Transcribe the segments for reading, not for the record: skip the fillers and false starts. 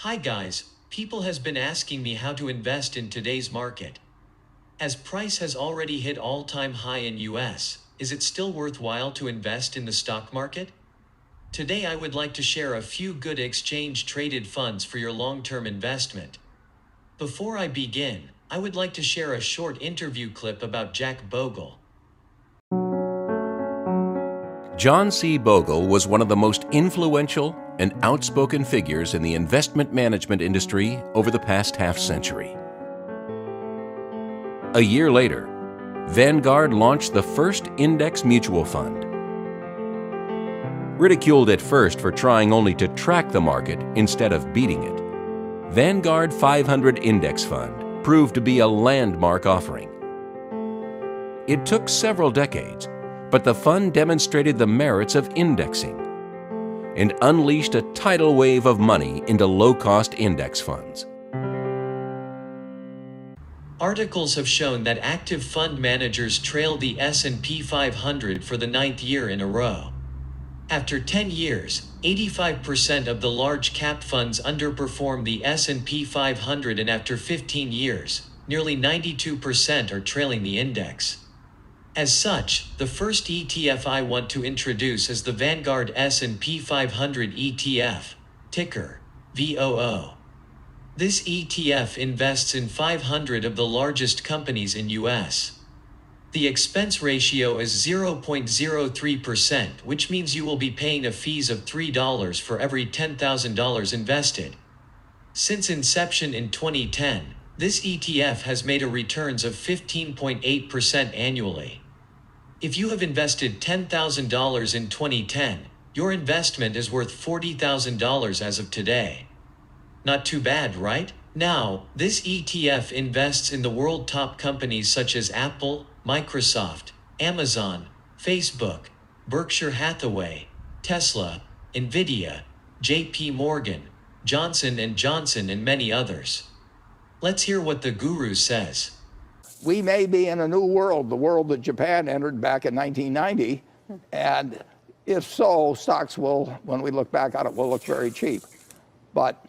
Hi guys, people has been asking me how to invest in today's market. As price has already hit all-time high in US, is it still worthwhile to invest in the stock market? Today I would like to share a few good exchange-traded funds for your long-term investment. Before I begin, I would like to share a short interview clip about Jack Bogle. John C. Bogle was one of the most influential and outspoken figures in the investment management industry over the past half-century. A year later, Vanguard launched the first index mutual fund. Ridiculed at first for trying only to track the market instead of beating it, Vanguard 500 Index Fund proved to be a landmark offering. It took several decades, but the fund demonstrated the merits of indexing and unleashed a tidal wave of money into low-cost index funds. Articles have shown that active fund managers trailed the S&P 500 for the 9th year in a row. After 10 years, 85% of the large cap funds underperform the S&P 500, and after 15 years, nearly 92% are trailing the index. As such, the first ETF I want to introduce is the Vanguard S and P 500 ETF, ticker VOO. This ETF invests in 500 of the largest companies in US. The expense ratio is 0.03%, which means you will be paying a fees of $3 for every $10,000 invested. Since inception in 2010, this ETF has made a returns of 15.8% annually. If you have invested $10,000 in 2010, your investment is worth $40,000 as of today. Not too bad, right? Now, this ETF invests in the world top companies such as Apple, Microsoft, Amazon, Facebook, Berkshire Hathaway, Tesla, Nvidia, JP Morgan, Johnson & Johnson, and many others. Let's hear what the guru says. We may be in a new world, the world that Japan entered back in 1990, and if so, stocks will, when we look back on it, will look very cheap. But,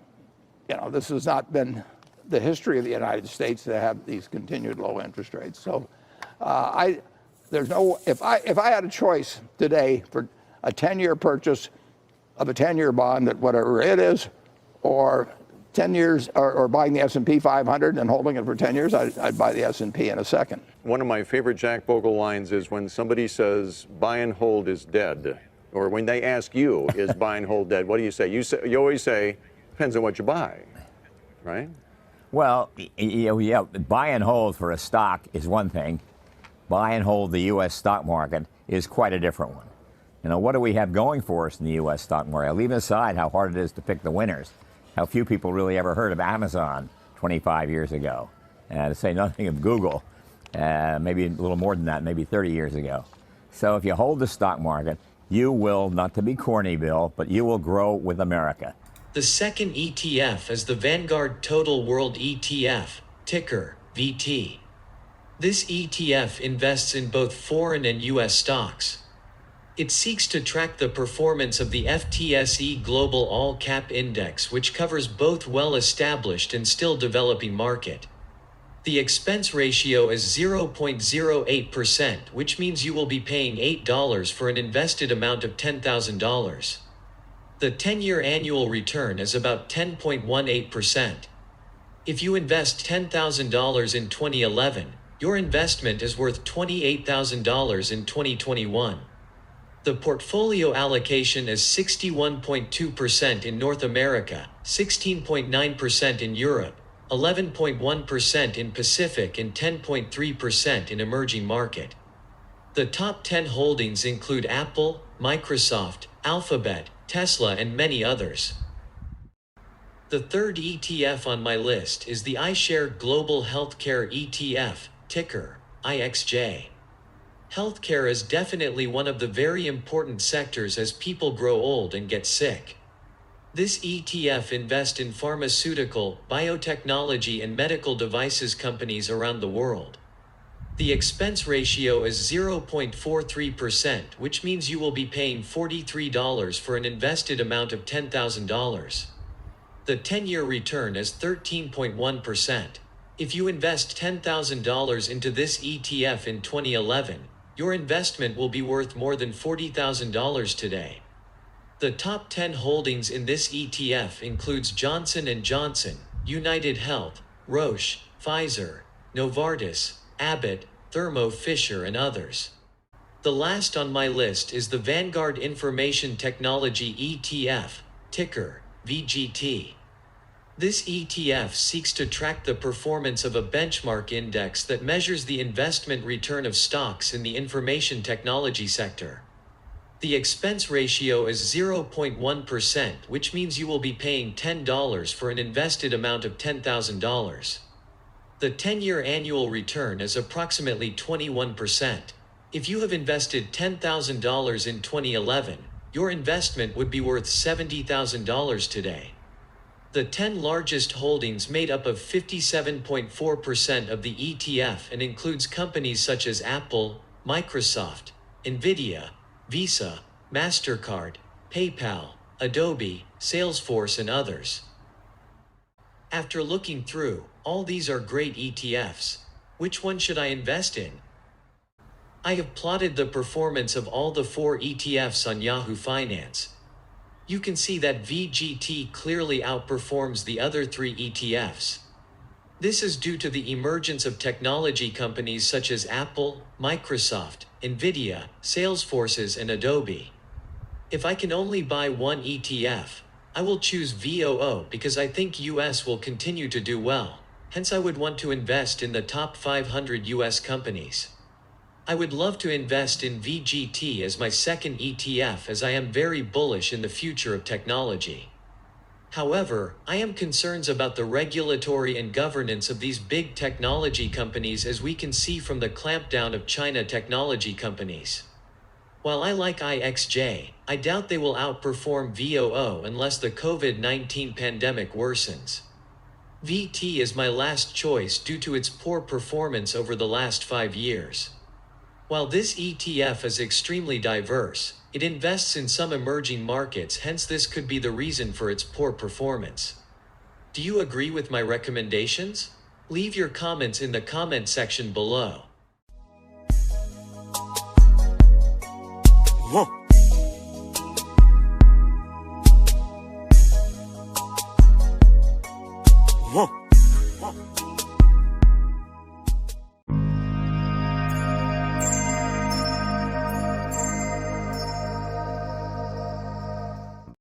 this has not been the history of the United States to have these continued low interest rates. So, if I had a choice today for a 10-year purchase of a 10-year bond at whatever it is, or 10 years, or buying the S&P 500 and holding it for 10 years, I'd buy the S&P in a second. One of my favorite Jack Bogle lines is when somebody says, buy and hold is dead. Or when they ask you, is buy and hold dead, what do you say? You always say, depends on what you buy, right? Well, yeah, buy and hold for a stock is one thing. Buy and hold the U.S. stock market is quite a different one. What do we have going for us in the U.S. stock market? Leaving aside how hard it is to pick the winners, how few people really ever heard of Amazon 25 years ago, to say nothing of Google, maybe a little more than that, maybe 30 years ago. So if you hold the stock market, you will, not to be corny, Bill, but you will grow with America. The second ETF is the Vanguard Total World ETF, ticker VT. This ETF invests in both foreign and US stocks. It seeks to track the performance of the FTSE Global All Cap Index, which covers both well-established and still developing market. The expense ratio is 0.08%, which means you will be paying $8 for an invested amount of $10,000. The 10-year annual return is about 10.18%. If you invest $10,000 in 2011, your investment is worth $28,000 in 2021. The portfolio allocation is 61.2% in North America, 16.9% in Europe, 11.1% in Pacific, and 10.3% in emerging market. The top 10 holdings include Apple, Microsoft, Alphabet, Tesla, and many others. The third ETF on my list is the Ishare Global Healthcare ETF, ticker IXJ. Healthcare is definitely one of the very important sectors as people grow old and get sick. This ETF invests in pharmaceutical, biotechnology, and medical devices companies around the world. The expense ratio is 0.43%, which means you will be paying $43 for an invested amount of $10,000. The 10-year return is 13.1%. If you invest $10,000 into this ETF in 2011, your investment will be worth more than $40,000 today. The top 10 holdings in this ETF includes Johnson & Johnson, United Health, Roche, Pfizer, Novartis, Abbott, Thermo Fisher, and others. The last on my list is the Vanguard Information Technology ETF, ticker VGT. This ETF seeks to track the performance of a benchmark index that measures the investment return of stocks in the information technology sector. The expense ratio is 0.1%, which means you will be paying $10 for an invested amount of $10,000. The 10-year annual return is approximately 21%. If you have invested $10,000 in 2011, your investment would be worth $70,000 today. The 10 largest holdings made up of 57.4% of the ETF and includes companies such as Apple, Microsoft, Nvidia, Visa, MasterCard, PayPal, Adobe, Salesforce, and others. After looking through, all these are great ETFs. Which one should I invest in? I have plotted the performance of all the 4 ETFs on Yahoo Finance. You can see that VGT clearly outperforms the other 3 ETFs. This is due to the emergence of technology companies such as Apple, Microsoft, Nvidia, Salesforce, and Adobe. If I can only buy one ETF, I will choose VOO because I think US will continue to do well. Hence I would want to invest in the top 500 US companies. I would love to invest in VGT as my second ETF as I am very bullish in the future of technology. However, I am concerned about the regulatory and governance of these big technology companies, as we can see from the clampdown of China technology companies. While I like IXJ, I doubt they will outperform VOO unless the COVID-19 pandemic worsens. VT is my last choice due to its poor performance over the last 5 years. While this ETF is extremely diverse, it invests in some emerging markets, hence this could be the reason for its poor performance. Do you agree with my recommendations? Leave your comments in the comment section below. Whoa.